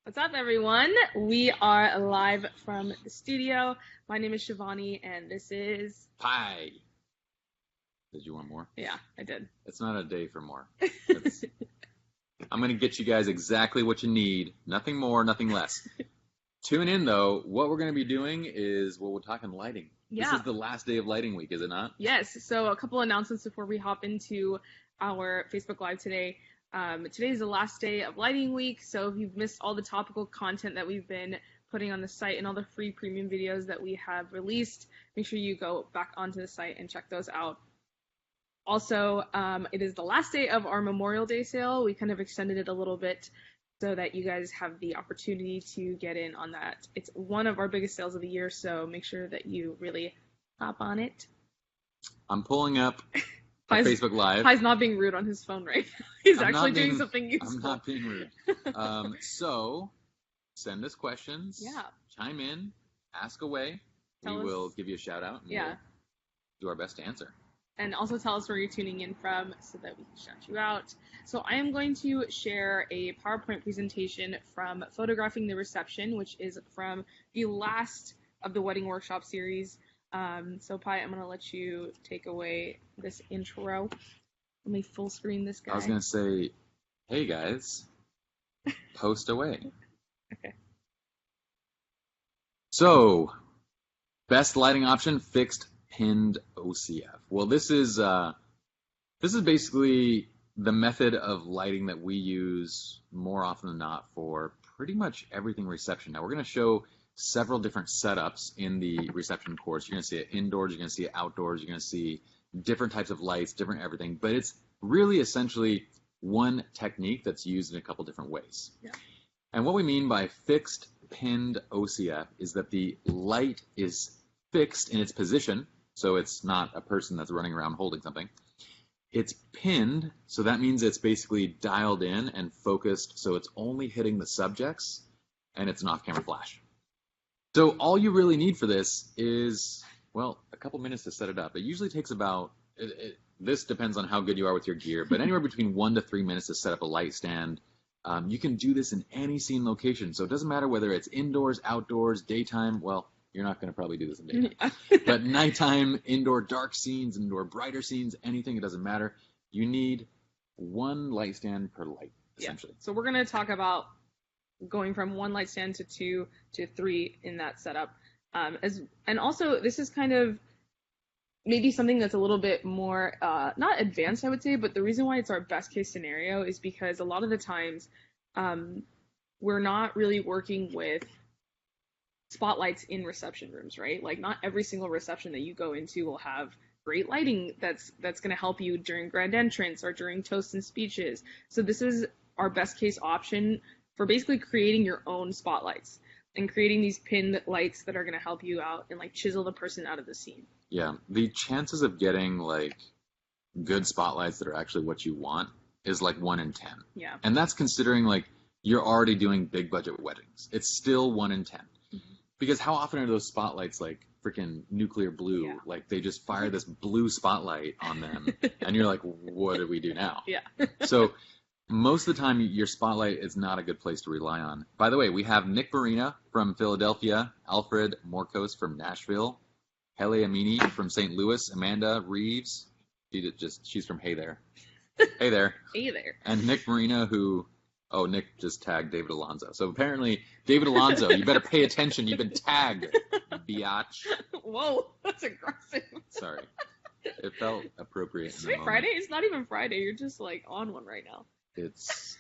What's up, everyone? We are live from the studio. My name is Shivani, and this is... Pie. Did you want more? Yeah, I did. It's not a day for more. I'm going to get you guys exactly what you need. Nothing more, nothing less. Tune in, though. What we're going to be doing is, we're talking lighting. Yeah. This is the last day of lighting week, is it not? Yes. So a couple announcements before we hop into our Facebook Live today. Today is the last day of lighting week, so if you've missed all the topical content that we've been putting on the site and all the free premium videos that we have released, make sure you go back onto the site and check those out. Also, it is the last day of our Memorial Day sale. We kind of extended it a little bit so that you guys have the opportunity to get in on that. It's one of our biggest sales of the year, so make sure that you really hop on it. I'm pulling up Facebook Live. Pai's not being rude on his phone right now. He's actually doing something useful. I'm not being rude. So, send us questions. Yeah. Chime in. Ask away. We will give you a shout out. And we'll do our best to answer. And also tell us where you're tuning in from so that we can shout you out. So I am going to share a PowerPoint presentation from Photographing the Reception, which is from the last of the wedding workshop series. So Pai, I'm going to let you take away this intro. Let me full screen this guy. I was going to say, hey guys, post away. Okay. So, best lighting option, fixed pinned OCF. Well, this is basically the method of lighting that we use more often than not for pretty much everything reception. Now, we're going to show several different setups in the reception course. You're going to see it indoors, you're going to see it outdoors, you're going to see different types of lights, different everything, but it's really essentially one technique that's used in a couple different ways. Yeah. And what we mean by fixed pinned OCF is that the light is fixed in its position, so it's not a person that's running around holding something. It's pinned, so that means it's basically dialed in and focused, so it's only hitting the subjects, and it's an off-camera flash. So all you really need for this is, well, a couple minutes to set it up. It usually takes about, this depends on how good you are with your gear, but anywhere between 1 to 3 minutes to set up a light stand. You can do this in any scene location, so it doesn't matter whether it's indoors, outdoors, daytime. Well, you're not going to probably do this in daytime. But nighttime, indoor dark scenes, indoor brighter scenes, anything, it doesn't matter. You need one light stand per light, essentially. Yeah. So we're going to talk about going from one light stand to 2 to 3 in that setup. And also, this is kind of maybe something that's a little bit more, not advanced, I would say, but the reason why it's our best case scenario is because a lot of the times we're not really working with spotlights in reception rooms, right? Like, not every single reception that you go into will have great lighting that's going to help you during grand entrance or during toasts and speeches. So this is our best case option for basically creating your own spotlights and creating these pinned lights that are going to help you out and like chisel the person out of the scene. Yeah, the chances of getting like good spotlights that are actually what you want is like 1 in 10. Yeah. And that's considering like you're already doing big budget weddings. It's still 1 in 10. Mm-hmm. Because how often are those spotlights like freaking nuclear blue? Yeah. Like they just fire this blue spotlight on them and you're like, what do we do now? Yeah. So most of the time, your spotlight is not a good place to rely on. By the way, we have Nick Marina from Philadelphia, Alfred Morcos from Nashville, Hele Amini from St. Louis, Amanda Reeves, she's from Hey There. Hey there. Hey there. And Nick Marina, Nick just tagged David Alonzo. So apparently, David Alonzo, you better pay attention. You've been tagged, biatch. Whoa, that's aggressive. Sorry. It felt appropriate. Is it Friday? It's not even Friday. You're just like on one right now. It's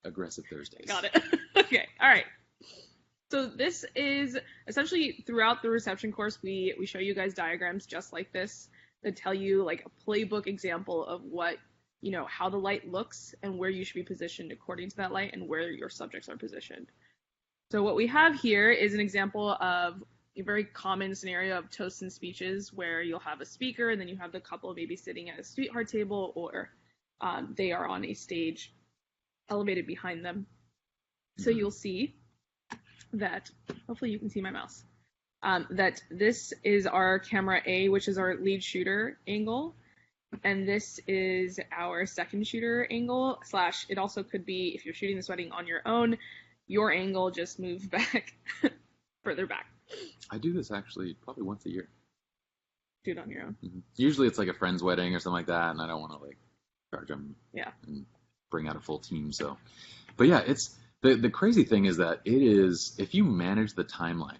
Aggressive Thursdays. Got it. Okay. All right. So this is essentially throughout the reception course, we show you guys diagrams just like this that tell you like a playbook example of what, how the light looks and where you should be positioned according to that light and where your subjects are positioned. So what we have here is an example of a very common scenario of toasts and speeches where you'll have a speaker and then you have the couple maybe sitting at a sweetheart table or they are on a stage elevated behind them. So you'll see that, hopefully you can see my mouse, that this is our camera A, which is our lead shooter angle. And this is our second shooter angle, / it also could be, if you're shooting this wedding on your own, your angle just moves back further back. I do this actually probably once a year. Do it on your own. Mm-hmm. Usually it's like a friend's wedding or something like that, and I don't want to like charge them and bring out a full team. So, but yeah, it's the crazy thing is that it is, if you manage the timeline,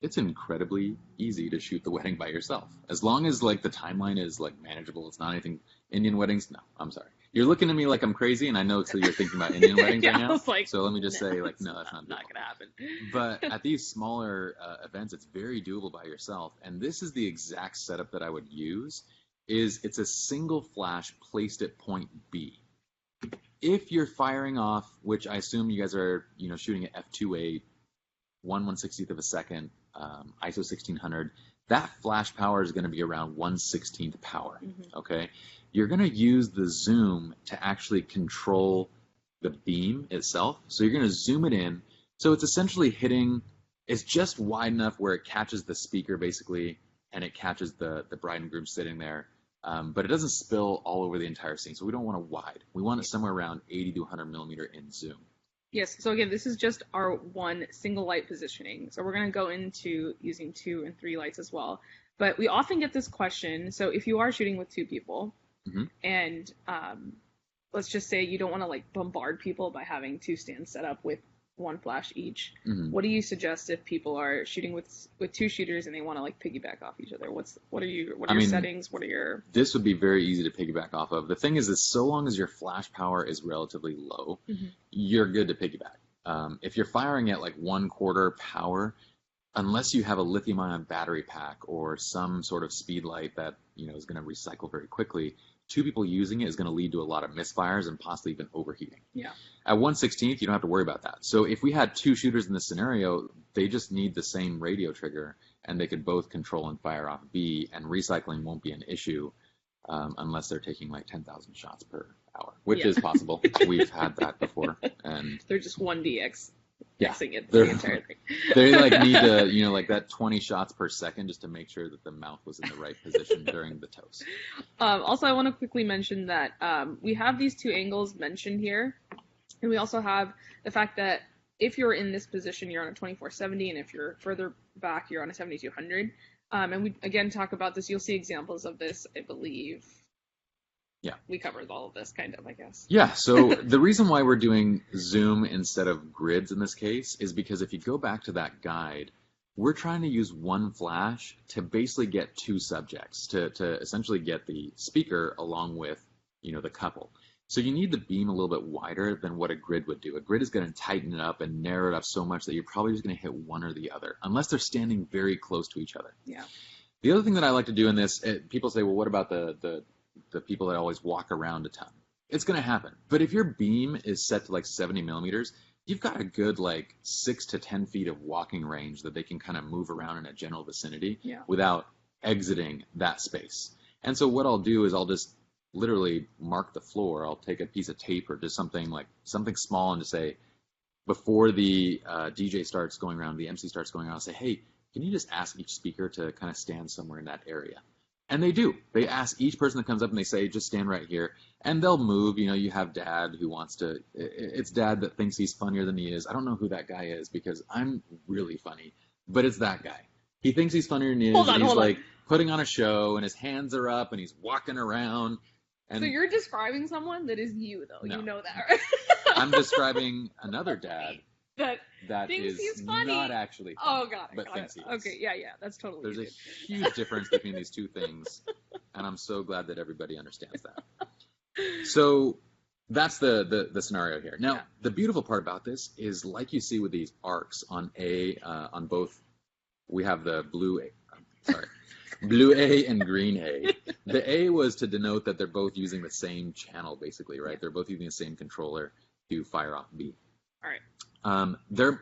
it's incredibly easy to shoot the wedding by yourself. As long as like the timeline is like manageable, it's not anything. Indian weddings, no, I'm sorry. You're looking at me like I'm crazy, and I know so you're thinking about Indian weddings right now. Like, so let me just say, like, no, that's not gonna happen. But at these smaller events, it's very doable by yourself. And this is the exact setup that I would use. It's a single flash placed at point B. If you're firing off, which I assume you guys are, shooting at f2.8, 1/160th of a second, ISO 1600, that flash power is going to be around 1/16th power. Mm-hmm. Okay, you're going to use the zoom to actually control the beam itself. So you're going to zoom it in. So it's essentially it's just wide enough where it catches the speaker basically, and it catches the bride and groom sitting there. But it doesn't spill all over the entire scene. So we don't want it wide. We want it somewhere around 80 to 100 millimeter in zoom. Yes, so again, this is just our one single light positioning. So we're going to go into using 2 and 3 lights as well. But we often get this question. So if you are shooting with 2 people, mm-hmm. and let's just say you don't want to like bombard people by having 2 stands set up with 1 flash each. Mm-hmm. What do you suggest if people are shooting with 2 shooters and they want to like piggyback off each other? What are your settings? What are your... This would be very easy to piggyback off of. The thing is so long as your flash power is relatively low, mm-hmm. you're good to piggyback. If you're firing at like 1/4 power, unless you have a lithium-ion battery pack or some sort of speed light that is going to recycle very quickly, 2 people using it is going to lead to a lot of misfires and possibly even overheating. Yeah. At 1/16th, you don't have to worry about that. So if we had 2 shooters in this scenario, they just need the same radio trigger, and they could both control and fire off B, and recycling won't be an issue unless they're taking like 10,000 shots per hour, which is possible. We've had that before. And they're just 1DX. Yeah, it the entire thing. They like need to, like that 20 shots per second just to make sure that the mouth was in the right position during the toast. Also, I want to quickly mention that we have these 2 angles mentioned here, and we also have the fact that if you're in this position, you're on a 2470, and if you're further back, you're on a 7200. And we again talk about this. You'll see examples of this, I believe. Yeah. We covered all of this, kind of, I guess. Yeah, so the reason why we're doing zoom instead of grids in this case is because if you go back to that guide, we're trying to use 1 flash to basically get 2 subjects, to essentially get the speaker along with, the couple. So you need the beam a little bit wider than what a grid would do. A grid is going to tighten it up and narrow it up so much that you're probably just going to hit one or the other, unless they're standing very close to each other. Yeah. The other thing that I like to do in this, people say, well, what about the people that always walk around a ton? It's going to happen. But if your beam is set to like 70 millimeters, you've got a good like 6 to 10 feet of walking range that they can kind of move around in a general vicinity without exiting that space. And so what I'll do is I'll just literally mark the floor. I'll take a piece of tape or just something small and just say, before the DJ starts going around, the MC starts going around, I'll say, hey, can you just ask each speaker to kind of stand somewhere in that area? And they do. They ask each person that comes up and they say, just stand right here. And they'll move. You have dad who wants to, it's dad that thinks he's funnier than he is. I don't know who that guy is because I'm really funny, but it's that guy. He thinks he's funnier than he is. And he's like putting on a show and his hands are up and he's walking around. And so you're describing someone that is you, though. No. You know that, right? I'm describing another dad that thinks is he's funny. not actually funny, got it. But thinks he is. Okay, yeah, that's totally There's good. a huge difference between these 2 things, and I'm so glad that everybody understands that. So that's the scenario here. Now, the beautiful part about this is, like you see with these arcs on on both, we have the blue A and green A. The A was to denote that they're both using the same channel, basically, right? They're both using the same controller to fire off B. All right.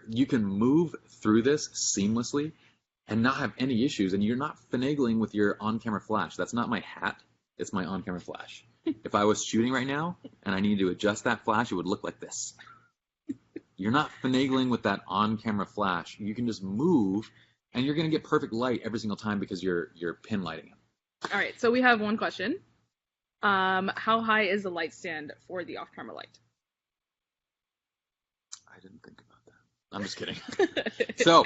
You can move through this seamlessly and not have any issues, and you're not finagling with your on-camera flash. That's not my hat. It's my on-camera flash. If I was shooting right now and I needed to adjust that flash, it would look like this. You're not finagling with that on-camera flash. You can just move, and you're going to get perfect light every single time because you're pin lighting it. All right, so we have one question. How high is the light stand for the off-camera light? I didn't think about that. I'm just kidding. So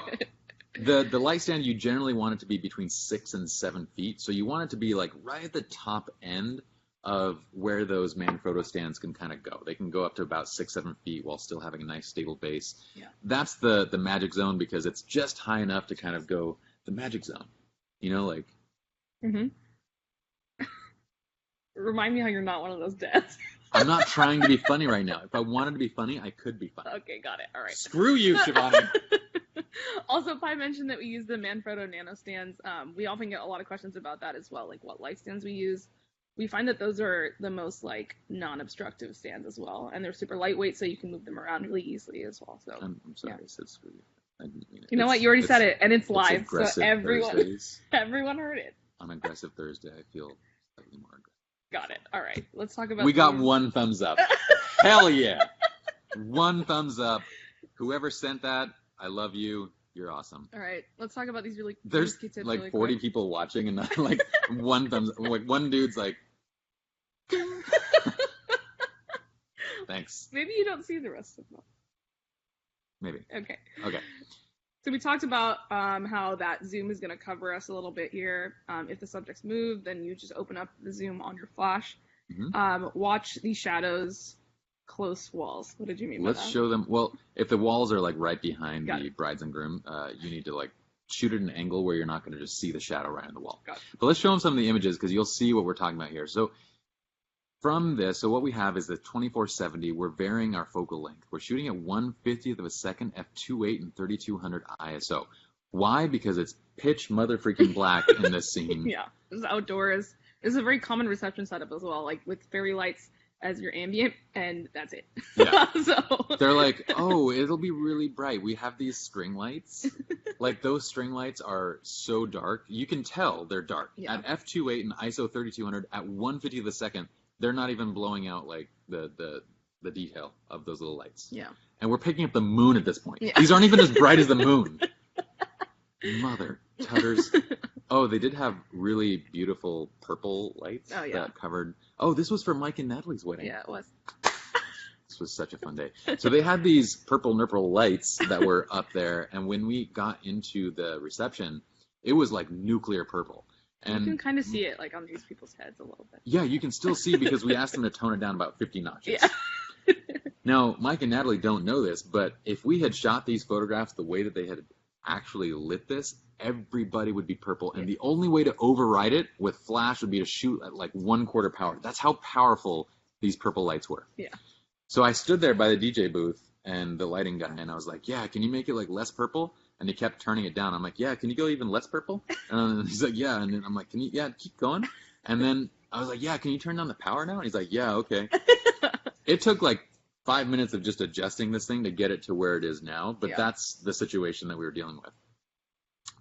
the light stand, you generally want it to be between 6 and 7 feet. So you want it to be like right at the top end of where those Manfrotto stands can kind of go. They can go up to about 6-7 feet while still having a nice stable base. Yeah. That's the magic zone because it's just high enough to kind of go the magic zone. You know, like. Mm-hmm. Remind me how you're not one of those dads. I'm not trying to be funny right now. If I wanted to be funny, I could be funny. Okay, got it. All right. Screw you, Shivani. Also, Pi mentioned that we use the Manfrotto nano stands. We often get a lot of questions about that as well, like what light stands we use. We find that those are the most like non-obstructive stands as well, and they're super lightweight, so you can move them around really easily as well. So I'm sorry, yeah. I said screw you. I didn't mean it. You know what? You already said it, and it's live, so aggressive everyone Thursdays. everyone heard it. On Aggressive Thursday, I feel slightly more aggressive. Got it. All right, let's talk about. We got one thumbs up. Hell yeah! One thumbs up. Whoever sent that, I love you. You're awesome. All right, let's talk about these really. There's tips like really 40 quick. people watching, and not like one thumbs. Like one dude's like. Thanks. Maybe you don't see the rest of them. Maybe. Okay. Okay. So we talked about how that zoom is going to cover us a little bit here. If the subjects move, then you just open up the zoom on your flash. Mm-hmm. Watch the shadows close walls. What did you mean by that? Let's show them. Well, if the walls are like right behind Got the it. brides and groom, you need to like shoot at an angle where you're not going to just see the shadow right on the wall. Got it. But let's show them some of the images because you'll see what we're talking about here. So from this, so what we have is the 2470. We're varying our focal length. We're shooting at 1/50th of a second, f2.8 and 3200 ISO. Why? Because it's pitch mother freaking black in this scene. Yeah, this is outdoors. This is a very common reception setup as well, like with fairy lights as your ambient, and that's it. Yeah. So They're like, oh, it'll be really bright. We have these string lights. Like those string lights are so dark. You can tell they're dark. Yeah. At f2.8 and ISO 3200 at 1/50th of a second, they're not even blowing out like the detail of those little lights. Yeah. And we're picking up the moon at this point. Yeah. These aren't even as bright as the moon. Mother tutters. Oh, they did have really beautiful purple lights that covered. Oh, this was for Mike and Natalie's wedding. Yeah, it was. This was such a fun day. So they had these purple nurple lights that were up there, and when we got into the reception, it was like nuclear purple. And you can kind of see it like on these people's heads a little bit. yeah, you can still see because we asked them to tone it down about 50 notches. Yeah. Now, Mike and Natalie don't know this, but if we had shot these photographs the way that they had actually lit this, everybody would be purple. And the only way to override it with flash would be to shoot at like 1/4 power. That's how powerful these purple lights were. Yeah. So I stood there by the DJ booth and the lighting guy, and I was like, yeah, can you make it like less purple? And he kept turning it down. I'm like, yeah, can you go even less purple? And he's like, yeah. And then I'm like, can you, yeah, keep going. And then I was like, yeah, can you turn down the power now? And he's like, yeah, okay. It took like 5 minutes of just adjusting this thing to get it to where it is now. But that's the situation that we were dealing with.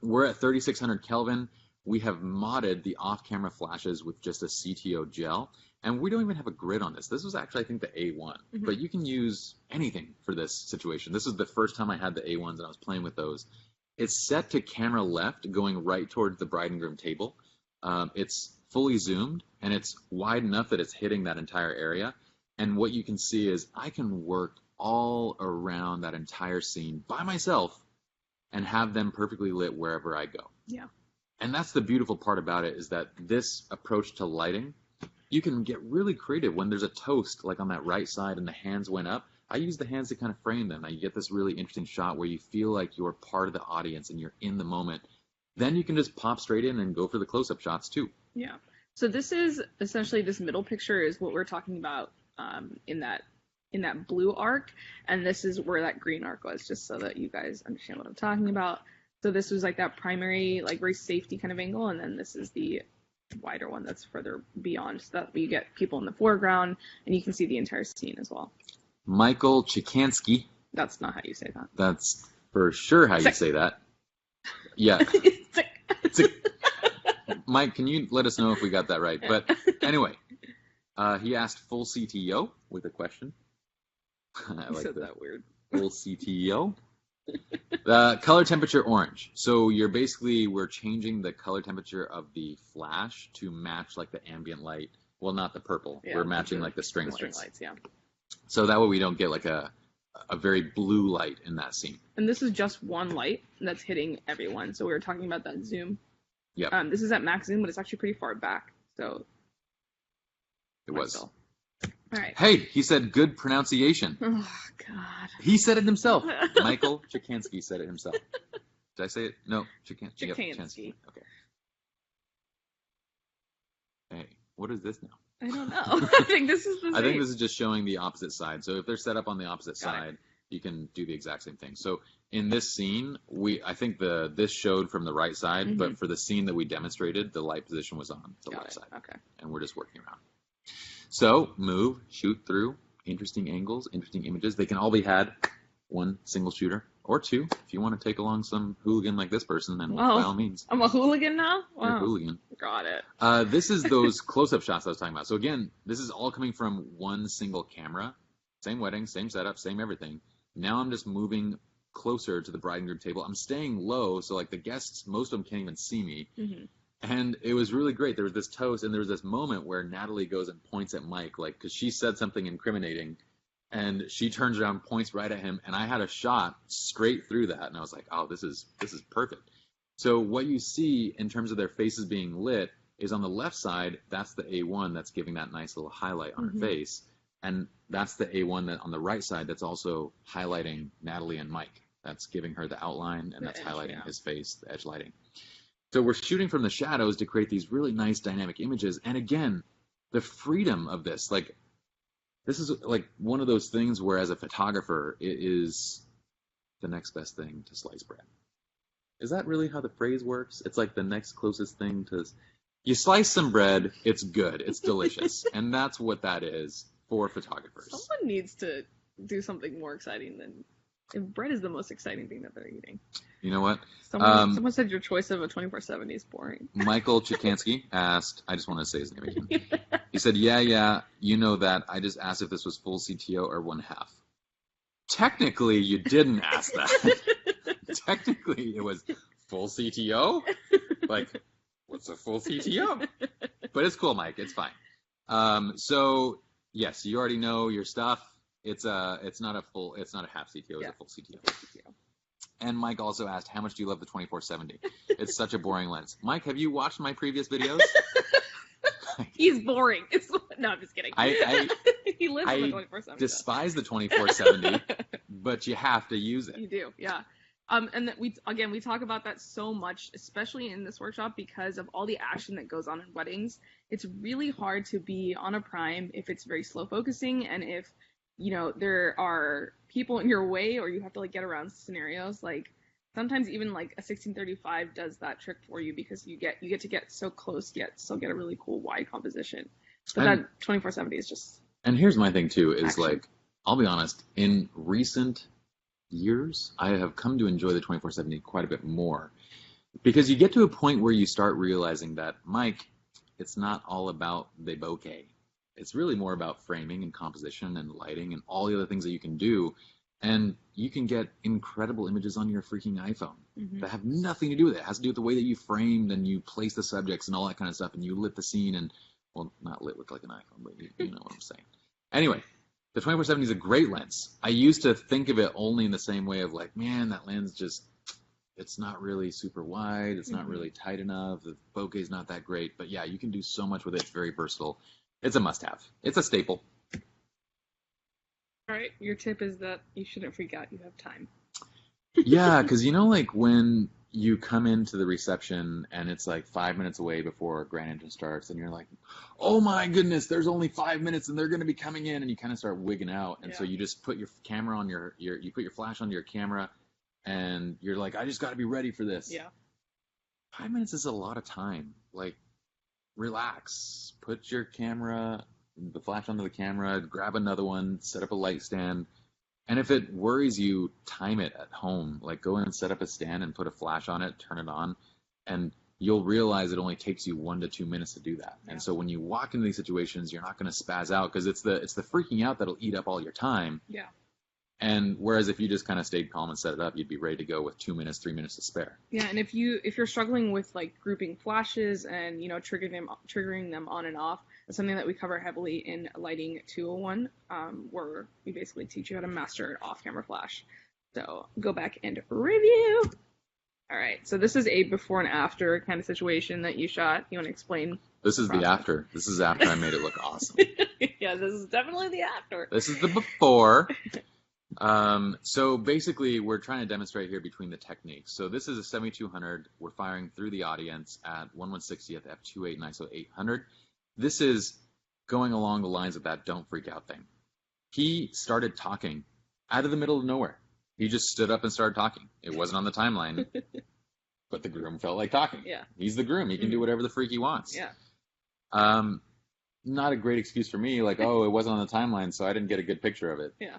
We're at 3600 Kelvin. We have modded the off-camera flashes with just a CTO gel. And we don't even have a grid on this. This was actually, I think, the A1. Mm-hmm. But you can use anything for this situation. This is the first time I had the A1s, and I was playing with those. It's set to camera left, going right towards the bride and groom table. It's fully zoomed, and it's wide enough that it's hitting that entire area. And what you can see is I can work all around that entire scene by myself and have them perfectly lit wherever I go. Yeah. And that's the beautiful part about it, is that this approach to lighting, you can get really creative. When there's a toast, like on that right side, and the hands went up, I use the hands to kind of frame them. Now you get this really interesting shot where you feel like you're part of the audience and you're in the moment. Then you can just pop straight in and go for the close-up shots too. Yeah. So this is essentially, this middle picture is what we're talking about in that blue arc, and this is where that green arc was, just so that you guys understand what I'm talking about. So this was like that primary, like very safety kind of angle, and then this is the wider one that's further beyond, so that we get people in the foreground and you can see the entire scene as well. Michael Chikansky. That's not how you say that. That's for sure how you say that. Yeah. Mike, can you let us know if we got that right? But anyway, he asked full CTO with a question. I like that weird. Full CTO. Color temperature orange. So we're changing the color temperature of the flash to match like the ambient light. Well, not the purple. Yeah, we're matching like the string lights. Yeah. So that way we don't get like a a very blue light in that scene. And this is just one light that's hitting everyone. So we were talking about that zoom. Yeah, This is at max zoom, but it's actually pretty far back. So it was. All right. Hey, he said good pronunciation. Oh God. He said it himself. Michael Chikansky said it himself. Did I say it? No, Chikansky. Chikansky. Okay. Hey, what is this now? I don't know. I think this is the same. I think this is just showing the opposite side. So if they're set up on the opposite Got side, you can do the exact same thing. So in this scene, I think this showed from the right side, but for the scene that we demonstrated, the light position was on the left side. Okay. And we're just working around. So move, shoot through, interesting angles, interesting images. They can all be had one single shooter or two. If you want to take along some hooligan like this person, then by all means. I'm a hooligan now? Wow. You're a hooligan. Got it. This is those close-up shots I was talking about. So again, this is all coming from one single camera. Same wedding, same setup, same everything. Now I'm just moving closer to the bride and groom table. I'm staying low, so like the guests, most of them can't even see me. And it was really great. There was this toast, and there was this moment where Natalie goes and points at Mike, like, because she said something incriminating, and she turns around, points right at him, and I had a shot straight through that, and I was like, oh, this is perfect. So what you see in terms of their faces being lit is on the left side, that's the A1 that's giving that nice little highlight on her face, and that's the A1 that on the right side that's also highlighting Natalie and Mike. That's giving her the outline, and that's highlighting his face, the edge lighting. So we're shooting from the shadows to create these really nice dynamic images. And again, the freedom of this, like, this is like one of those things where as a photographer, it is the next best thing to sliced bread. Is that really how the phrase works? It's like the next closest thing to, you slice some bread, it's good, it's delicious. And that's what that is for photographers. Someone needs to do something more exciting than, if bread is the most exciting thing that they're eating. You know what? Someone said your choice of a 24/70 is boring. Michael Chikansky asked, I just want to say his name again. He said, yeah, you know that. I just asked if this was full CTO or one half. Technically, you didn't ask that. Technically, it was full CTO. Like, what's a full CTO? But it's cool, Mike. It's fine. So, yes, you already know your stuff. It's not a half CTO. It's a full CTO. And Mike also asked, how much do you love the 2470? It's such a boring lens. Mike, have you watched my previous videos? He's boring. No, I'm just kidding. He lives with the 2470. Despise the 2470, but you have to use it. You do, yeah. And that we talk about that so much, especially in this workshop, because of all the action that goes on in weddings. It's really hard to be on a prime if it's very slow focusing, and if there are people in your way, or you have to like get around scenarios. Like sometimes even like a 1635 does that trick for you, because you get to get so close yet still get a really cool wide composition. But that 2470 is just. And here's my thing too, is action. like, I'll be honest, in recent years, I have come to enjoy the 2470 quite a bit more, because you get to a point where you start realizing that, Mike, it's not all about the bokeh. It's really more about framing and composition and lighting and all the other things that you can do. And you can get incredible images on your freaking iPhone that have nothing to do with it. It has to do with the way that you framed and you place the subjects and all that kind of stuff. And you lit the scene and, well, not lit look like an iPhone, but you know what I'm saying. Anyway, the 2470 is a great lens. I used to think of it only in the same way of like, man, that lens just, it's not really super wide. It's not really tight enough. The bokeh is not that great. But yeah, you can do so much with it. It's very versatile. It's a must-have. It's a staple. All right, your tip is that you shouldn't freak out. You have time. Yeah, because like when you come into the reception and it's like 5 minutes away before grand entrance starts, and you're like, oh my goodness, there's only 5 minutes and they're going to be coming in, and you kind of start wigging out. And so you just put your camera on you put your flash onto your camera, and you're like, I just got to be ready for this. Yeah. 5 minutes is a lot of time. Like, relax, put your camera, the flash onto the camera, grab another one, set up a light stand, and if it worries you, time it at home. Like, go in and set up a stand and put a flash on it, turn it on, and you'll realize it only takes you 1 to 2 minutes to do that. And so when you walk into these situations, you're not going to spaz out, because it's the freaking out that'll eat up all your time. Yeah. And whereas if you just kind of stayed calm and set it up, you'd be ready to go with 2 minutes, 3 minutes to spare. Yeah, and if you're struggling with like grouping flashes and triggering them on and off, It's something that we cover heavily in Lighting 201, where we basically teach you how to master off-camera flash. So go back and review. All right, so this is a before and after kind of situation that you shot. You want to explain? This is the after. This is after I made it look awesome. Yeah, this is definitely the after. This is the before. So basically, we're trying to demonstrate here between the techniques. So this is a 7200. We're firing through the audience at 1/160th f2.8 and ISO 800. This is going along the lines of that don't freak out thing. He started talking out of the middle of nowhere. He just stood up and started talking. It wasn't on the timeline, but the groom felt like talking. Yeah. He's the groom. He can do whatever the freak he wants. Yeah. Not a great excuse for me, like, oh, it wasn't on the timeline, so I didn't get a good picture of it. Yeah.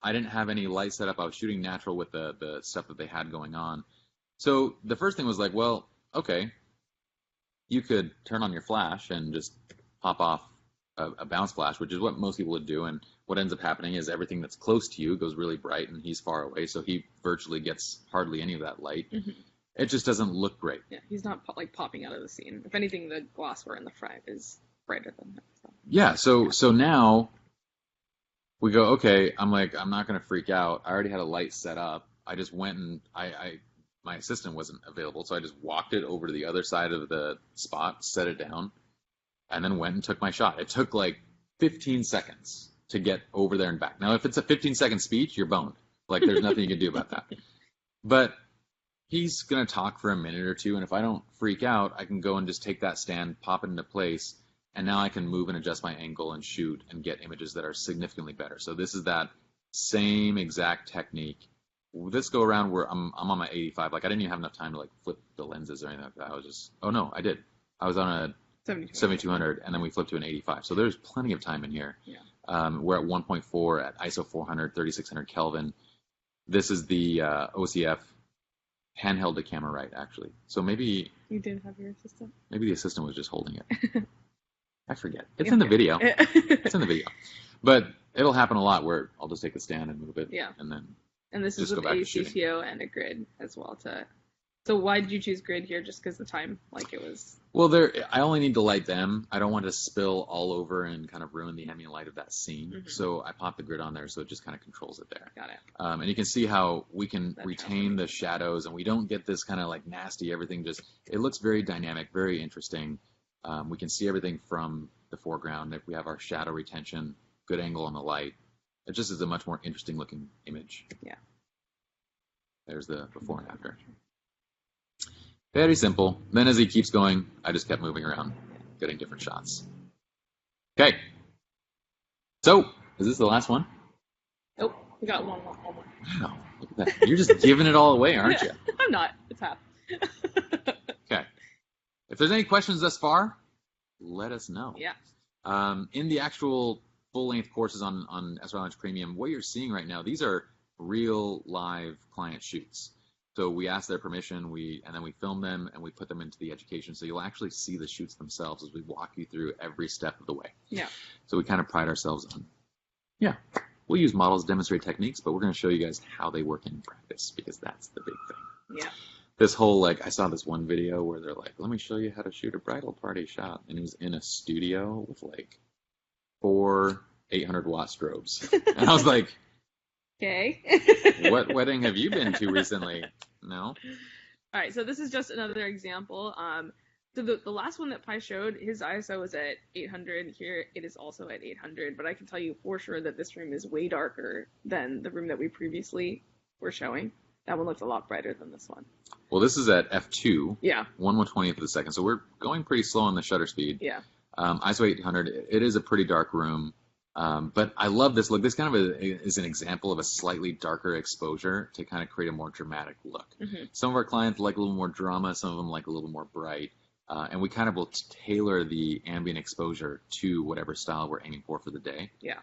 I didn't have any light set up. I was shooting natural with the stuff that they had going on. So the first thing was like, well, okay, you could turn on your flash and just pop off a bounce flash, which is what most people would do. And what ends up happening is everything that's close to you goes really bright, and he's far away, so he virtually gets hardly any of that light. Mm-hmm. It just doesn't look great. Yeah, he's not like popping out of the scene. If anything, the glassware in the front is brighter than him. So. Yeah, so now we go, okay, I'm like, I'm not going to freak out. I already had a light set up. I just went and my assistant wasn't available, so I just walked it over to the other side of the spot, set it down, and then went and took my shot. It took like 15 seconds to get over there and back. Now, if it's a 15-second speech, you're boned. Like, there's nothing you can do about that. But he's going to talk for a minute or two, and if I don't freak out, I can go and just take that stand, pop it into place, and now I can move and adjust my angle and shoot and get images that are significantly better. So this is that same exact technique. This go around where I'm on my 85. Like, I didn't even have enough time to like flip the lenses or anything like that. I was just, oh no, I did. I was on a 7200, and then we flipped to an 85. So there's plenty of time in here. Yeah. We're at 1.4 at ISO 400, 3600 Kelvin. This is the OCF handheld to camera right, actually. So maybe you did have your assistant. Maybe the assistant was just holding it. I forget. It's in the video. It's in the video. But it'll happen a lot where I'll just take the stand and move it. Yeah. And this is with a CTO and a grid as well. So why did you choose grid here? Just because the time, like it was. Well, I only need to light them. I don't want to spill all over and kind of ruin the ambient light of that scene. Mm-hmm. So I popped the grid on there, so it just kind of controls it there. Got it. And you can see how we can retain the shadows, and we don't get this kind of like nasty everything. It looks very dynamic, very interesting. We can see everything from the foreground. If we have our shadow retention, good angle on the light, it just is a much more interesting looking image. Yeah. There's the before and after. Very simple. Then as he keeps going, I just kept moving around, getting different shots. Okay. So, is this the last one? Nope. We got one more. Wow. Look at that. You're just giving it all away, aren't you? I'm not. It's half. Okay. If there's any questions thus far, let us know. Yeah. In the actual full-length courses on SR Lounge Premium, what you're seeing right now, these are real live client shoots. So we ask their permission, and then we film them, and we put them into the education. So you'll actually see the shoots themselves as we walk you through every step of the way. Yeah. So we kind of pride ourselves on, we'll use models to demonstrate techniques, but we're going to show you guys how they work in practice, because that's the big thing. Yeah. This whole, I saw this one video where they're like, let me show you how to shoot a bridal party shot. And it was in a studio with 4 800-watt strobes. And I was like, okay. What wedding have you been to recently? No? All right, so this is just another example. So the last one that Pi showed, his ISO was at 800. Here it is also at 800, but I can tell you for sure that this room is way darker than the room that we previously were showing. That one looks a lot brighter than this one. Well, this is at f2. Yeah. 1/120th of a second, so we're going pretty slow on the shutter speed. Yeah. ISO 800, it is a pretty dark room. But I love this look. This kind of is an example of a slightly darker exposure to kind of create a more dramatic look. Mm-hmm. Some of our clients like a little more drama. Some of them like a little more bright. And we kind of will tailor the ambient exposure to whatever style we're aiming for the day. Yeah.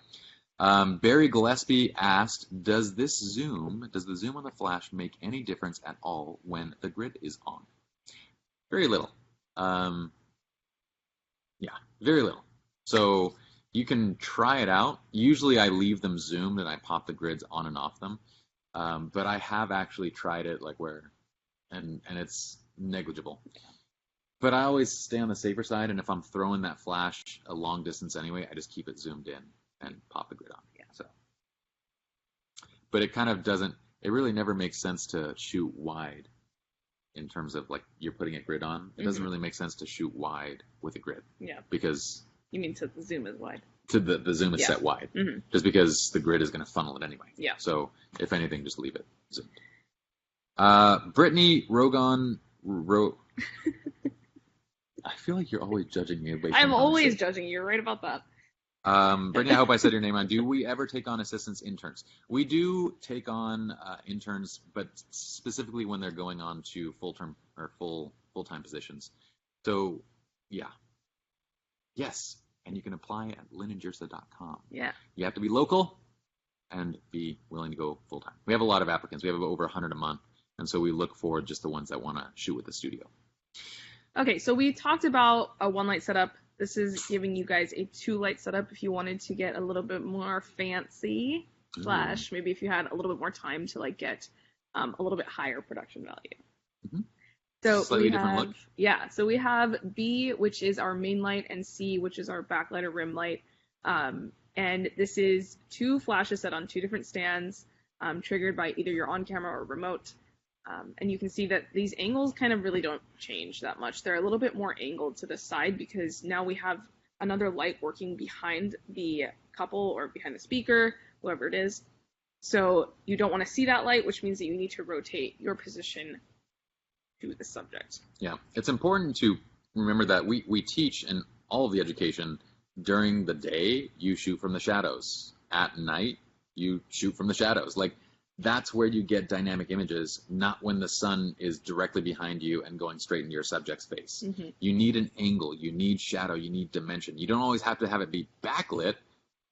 Barry Gillespie asked, does the zoom on the flash make any difference at all when the grid is on? Very little. Very little. So you can try it out. Usually I leave them zoomed and I pop the grids on and off them. But I have actually tried it and it's negligible. But I always stay on the safer side, and if I'm throwing that flash a long distance anyway, I just keep it zoomed in and pop the grid on. Yeah. So, but it kind of doesn't. It really never makes sense to shoot wide in terms of like you're putting a grid on. It doesn't really make sense to shoot wide with a grid. Yeah. Because you mean to the zoom is wide? To the zoom is set wide, just because the grid is going to funnel it anyway. Yeah. So if anything, just leave it zoomed. Brittany Rogan. I feel like you're always judging me. I'm always judging you. You're right about that. Brittany, I hope I said your name on. Do we ever take on assistants interns? We do take on interns, but specifically when they're going on to full-term or full-time positions. So, yeah. Yes. And you can apply at linandjersa.com. Yeah. You have to be local and be willing to go full-time. We have a lot of applicants. We have over 100 a month. And so we look for just the ones that want to shoot with the studio. Okay, so we talked about a one-light setup. This is giving you guys a two-light setup if you wanted to get a little bit more fancy, / maybe if you had a little bit more time to like get a little bit higher production value. So slightly different look. Yeah, so we have B, which is our main light, and C, which is our backlight or rim light. And this is 2 flashes set on 2 different stands, triggered by either your on-camera or remote. And you can see that these angles kind of really don't change that much. They're a little bit more angled to the side because now we have another light working behind the couple or behind the speaker, whoever it is. So you don't want to see that light, which means that you need to rotate your position to the subject. Yeah, it's important to remember that we teach in all of the education during the day, you shoot from the shadows. At night, you shoot from the shadows. Like, that's where you get dynamic images, not when the sun is directly behind you and going straight into your subject's face. You need an angle, you need shadow, you need dimension. You don't always have to have it be backlit,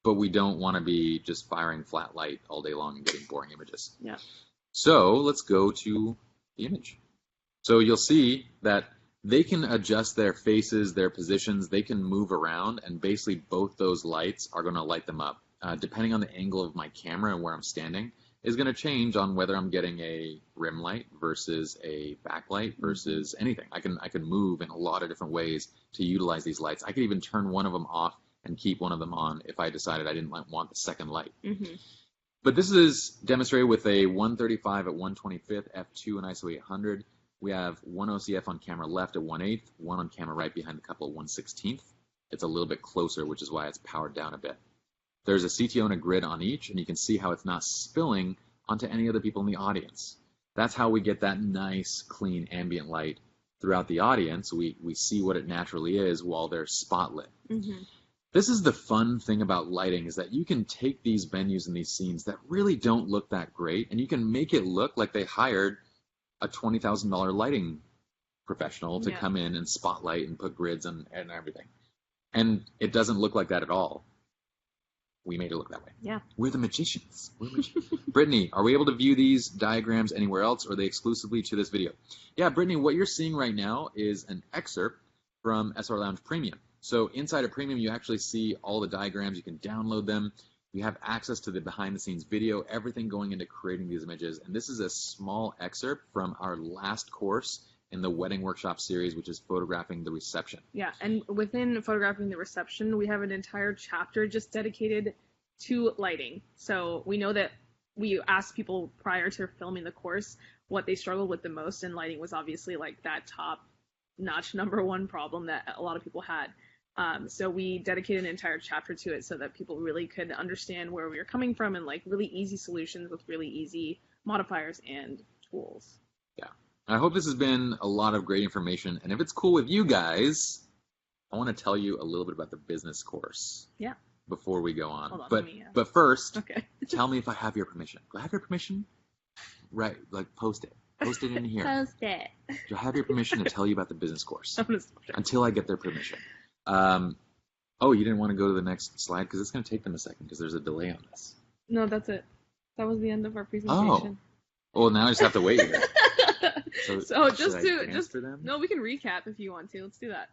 but we don't want to be just firing flat light all day long and getting boring images. Yeah. So let's go to the image. So you'll see that they can adjust their faces, their positions, they can move around, and basically both those lights are going to light them up. Depending on the angle of my camera and where I'm standing, is going to change on whether I'm getting a rim light versus a backlight versus anything. I can move in a lot of different ways to utilize these lights. I could even turn one of them off and keep one of them on if I decided I didn't want the second light. But this is demonstrated with a 135 at 125th, f2 and ISO 800. We have one OCF on camera left at 1/8, one on camera right behind the couple at 1/16. It's a little bit closer, which is why it's powered down a bit. There's a CTO and a grid on each, and you can see how it's not spilling onto any other people in the audience. That's how we get that nice, clean ambient light throughout the audience. We see what it naturally is while they're spotlit. This is the fun thing about lighting, is that you can take these venues and these scenes that really don't look that great, and you can make it look like they hired a $20,000 lighting professional to come in and spotlight and put grids and everything. And it doesn't look like that at all. We made it look that way. Yeah. We're the magicians. Brittany, are we able to view these diagrams anywhere else, or are they exclusively to this video? Yeah, Brittany, what you're seeing right now is an excerpt from SR Lounge Premium. So inside of Premium, you actually see all the diagrams. You can download them. You have access to the behind-the-scenes video, everything going into creating these images. And this is a small excerpt from our last course in the Wedding Workshop series, which is photographing the reception. Yeah, and within photographing the reception, we have an entire chapter just dedicated to lighting. So we know that we asked people prior to filming the course what they struggled with the most, and lighting was obviously like that top-notch #1 problem that a lot of people had. So we dedicated an entire chapter to it so that people really could understand where we were coming from and like really easy solutions with really easy modifiers and tools. Yeah. I hope this has been a lot of great information. And if it's cool with you guys, I want to tell you a little bit about the business course. Yeah. Before we go on. Hold on, but first, okay. Tell me if I have your permission. Do I have your permission? Right, like post it. Post it in here. Post it. Do I have your permission to tell you about the business course? Until I get their permission. Oh, you didn't want to go to the next slide because it's going to take them a second because there's a delay on this. No, that's it. That was the end of our presentation. Oh, well, now I just have to wait here. So just for them? No, we can recap if you want to. Let's do that.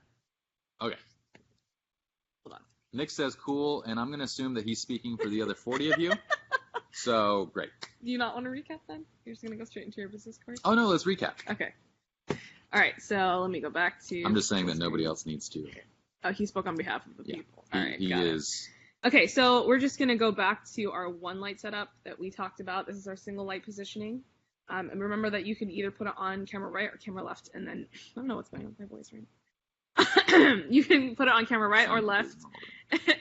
Okay. Hold on. Nick says cool, and I'm going to assume that he's speaking for the other 40 of you. So great. Do you not want to recap then? You're just going to go straight into your business course? Oh no, let's recap. Okay. All right, so let me go back to. I'm just saying that nobody else needs to. Oh, he spoke on behalf of the Yeah. people. All right, He got it. is. Okay, so we're just gonna go back to our one light setup that we talked about. This is our single light positioning. And remember that you can either put it on camera right or camera left, and then I don't know what's going on with my voice right now. You can put it on camera right or left,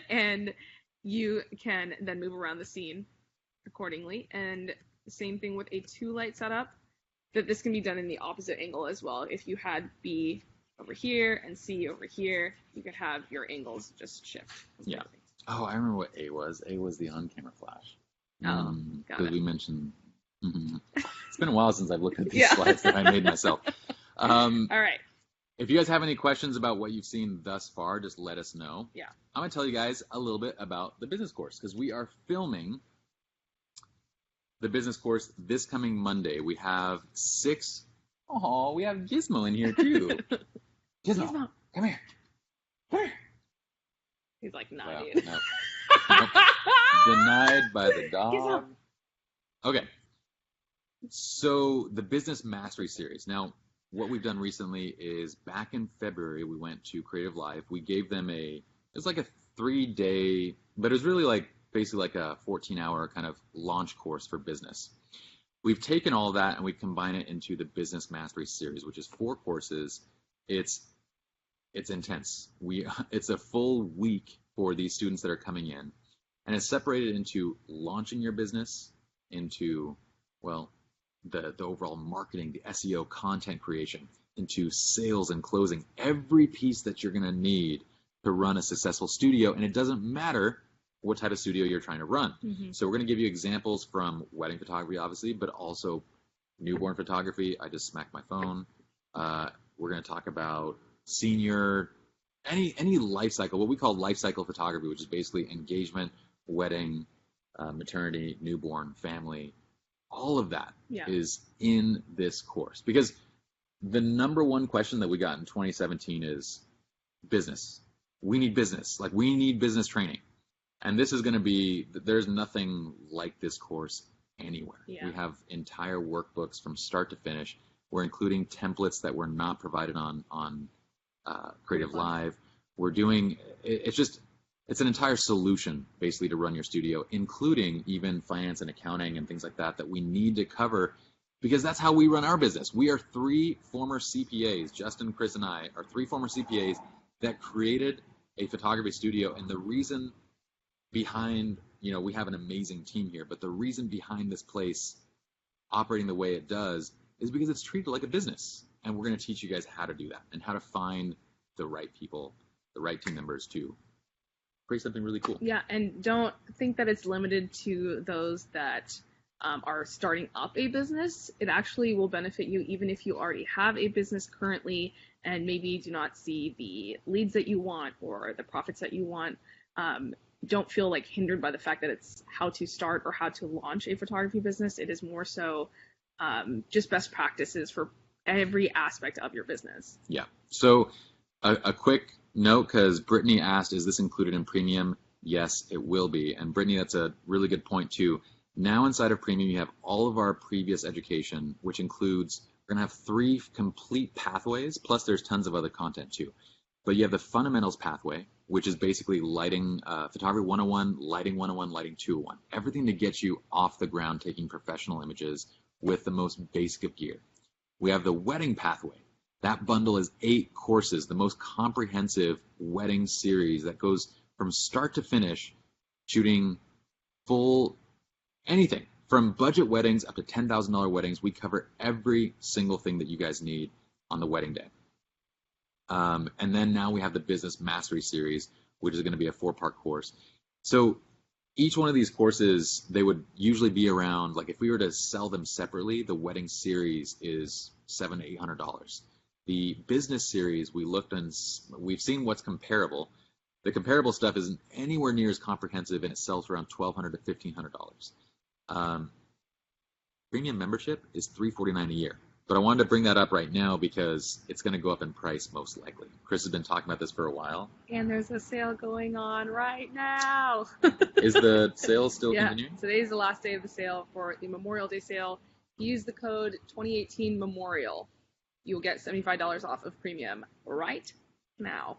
and you can then move around the scene accordingly. And same thing with a two light setup, that this can be done in the opposite angle as well. If you had B over here and C over here, you could have your angles just shift. Yeah. Oh, I remember what A was. A was the on-camera flash. Got Because it. we mentioned. It's been a while since I've looked at these slides that I made myself. All right. If you guys have any questions about what you've seen thus far, just let us know. Yeah. I'm going to tell you guys a little bit about the business course because we are filming the business course this coming Monday. We have 6. Oh, we have Gizmo in here too. Gizmo, come here. Come here. He's like, nah, Well, dude. no. Nope. Denied by the dog. Gizmo. Okay. So the Business Mastery Series. Now, what we've done recently is back in February, we went to Creative Live. We gave them it's like a 3-day, but it was really like basically like a 14-hour kind of launch course for business. We've taken all that and we combine it into the Business Mastery Series, which is 4 courses. It's intense. It's a full week for these students that are coming in, and it's separated into launching your business, into, well, the overall marketing, the SEO, content creation, into sales and closing, every piece that you're going to need to run a successful studio. And it doesn't matter what type of studio you're trying to run. Mm-hmm. So we're going to give you examples from wedding photography, obviously, but also newborn photography. I just smacked my phone. We're going to talk about senior, any life cycle, what we call life cycle photography, which is basically engagement, wedding, maternity, newborn, family. All of that is in this course, because the number one question that we got in 2017 is business. We need business. Like, we need business training. And this is going to be, there's nothing like this course anywhere. Yeah. We have entire workbooks from start to finish. We're including templates that were not provided on Creative Live. We're doing, it's an entire solution basically to run your studio, including even finance and accounting and things like that we need to cover, because that's how we run our business. We are 3 former CPAs, Justin, Chris, and I are 3 former CPAs that created a photography studio. And the reason behind, we have an amazing team here, but the reason behind this place operating the way it does is because it's treated like a business. And we're going to teach you guys how to do that and how to find the right people, the right team members to create something really cool. Yeah, and don't think that it's limited to those that are starting up a business. It actually will benefit you even if you already have a business currently and maybe do not see the leads that you want or the profits that you want. Don't feel like hindered by the fact that it's how to start or how to launch a photography business. It is more so just best practices for every aspect of your business. Yeah. So a quick note, because Brittany asked, is this included in Premium? Yes, it will be. And Brittany, that's a really good point too. Now inside of Premium, you have all of our previous education, which includes, we're going to have 3 complete pathways, plus there's tons of other content too. But you have the fundamentals pathway, which is basically lighting, photography 101, lighting 101, lighting 201. Everything to get you off the ground taking professional images with the most basic of gear. We have the wedding pathway. That bundle is 8 courses, the most comprehensive wedding series that goes from start to finish, shooting full anything from budget weddings up to $10,000 weddings. We cover every single thing that you guys need on the wedding day. And then now we have the Business Mastery Series, which is going to be a 4-part course. So each one of these courses, they would usually be around, like if we were to sell them separately, the wedding series is $700 to $800. The business series, we've seen what's comparable. The comparable stuff isn't anywhere near as comprehensive, and it sells for around $1,200 to $1,500. Premium membership is $349 a year. But I wanted to bring that up right now because it's going to go up in price most likely. Chris has been talking about this for a while. And there's a sale going on right now. Is the sale still continuing? Today's the last day of the sale for the Memorial Day sale. Use the code 2018 Memorial you'll get $75 off of premium right now.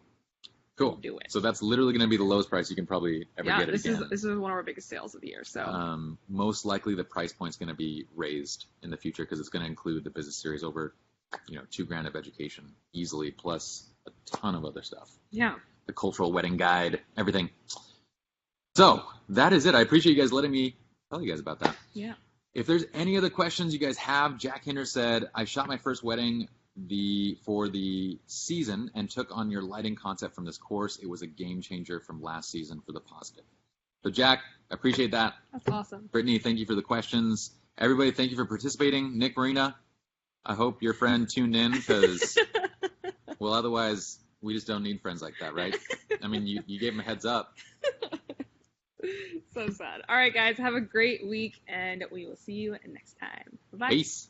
Cool. Do it. So that's literally going to be the lowest price you can probably ever get it again. This is one of our biggest sales of the year. So most likely the price point's going to be raised in the future because it's going to include the business series over, $2,000 of education easily, plus a ton of other stuff. Yeah. The cultural wedding guide, everything. So that is it. I appreciate you guys letting me tell you guys about that. Yeah. If there's any other questions you guys have, Jack Hinder said, I shot my first wedding for the season and took on your lighting concept from this course. It was a game changer from last season for the positive. So Jack, I appreciate that. That's awesome. Brittany, thank you for the questions. Everybody, thank you for participating. Nick, Marina, I hope your friend tuned in because, well, otherwise we just don't need friends like that, right? I mean, you gave him a heads up. So sad. All right, guys, have a great week, and we will see you next time. Bye-bye. Peace.